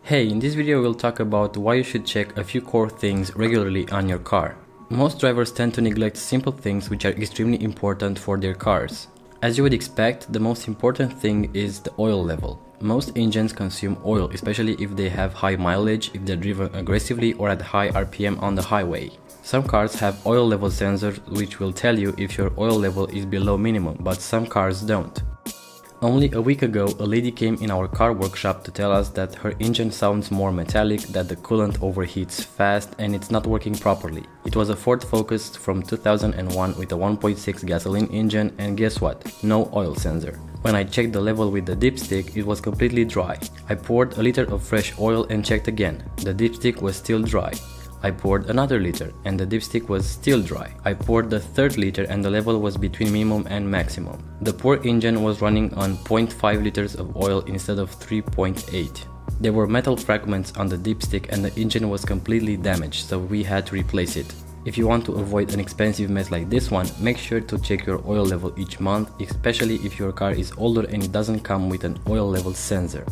Hey, in this video we'll talk about why you should check a few core things regularly on your car. Most drivers tend to neglect simple things which are extremely important for their cars. As you would expect, the most important thing is the oil level. Most engines consume oil, especially if they have high mileage, if they're driven aggressively or at high RPM on the highway. Some cars have oil level sensors which will tell you if your oil level is below minimum, but some cars don't. Only a week ago, a lady came in our car workshop to tell us that her engine sounds more metallic, that the coolant overheats fast and it's not working properly. It was a Ford Focus from 2001 with a 1.6 gasoline engine, and guess what? No oil sensor. When I checked the level with the dipstick, it was completely dry. I poured a liter of fresh oil and checked again. The dipstick was still dry. I poured another liter and the dipstick was still dry. I poured the third liter and the level was between minimum and maximum. The poor engine was running on 0.5 liters of oil instead of 3.8. There were metal fragments on the dipstick and the engine was completely damaged, so we had to replace it. If you want to avoid an expensive mess like this one, make sure to check your oil level each month, especially if your car is older and it doesn't come with an oil level sensor.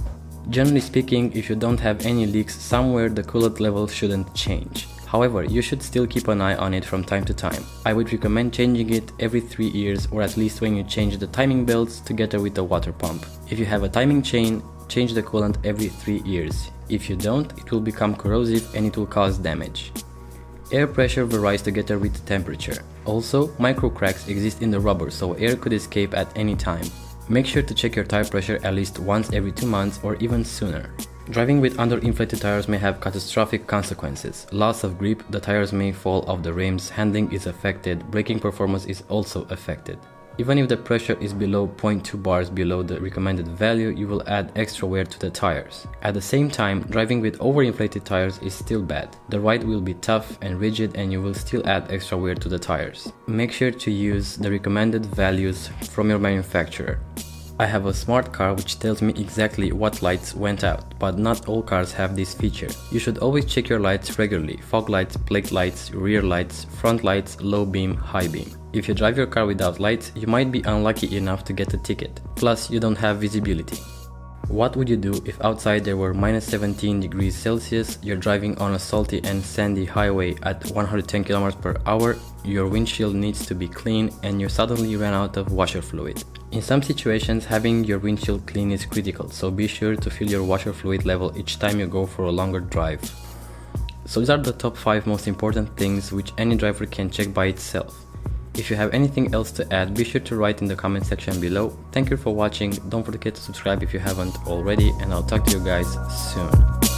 Generally speaking, if you don't have any leaks somewhere, the coolant level shouldn't change. However, you should still keep an eye on it from time to time. I would recommend changing it every 3 years, or at least when you change the timing belts together with the water pump. If you have a timing chain, change the coolant every 3 years. If you don't, it will become corrosive and it will cause damage. Air pressure varies together with temperature. Also, micro cracks exist in the rubber, so air could escape at any time. Make sure to check your tire pressure at least once every 2 months or even sooner. Driving with underinflated tires may have catastrophic consequences. Loss of grip, the tires may fall off the rims, handling is affected, braking performance is also affected. Even if the pressure is below 0.2 bars below the recommended value, you will add extra wear to the tires. At the same time, driving with overinflated tires is still bad. The ride will be tough and rigid and you will still add extra wear to the tires. Make sure to use the recommended values from your manufacturer. I have a smart car which tells me exactly what lights went out, but not all cars have this feature. You should always check your lights regularly: fog lights, brake lights, rear lights, front lights, low beam, high beam. If you drive your car without lights, you might be unlucky enough to get a ticket. Plus, you don't have visibility. What would you do if outside there were minus 17 degrees Celsius, you're driving on a salty and sandy highway at 110 km per hour, your windshield needs to be clean and you suddenly ran out of washer fluid? In some situations, having your windshield clean is critical, so be sure to fill your washer fluid level each time you go for a longer drive. So these are the top 5 most important things which any driver can check by itself. If you have anything else to add, be sure to write in the comment section below. Thank you for watching, don't forget to subscribe if you haven't already, and I'll talk to you guys soon.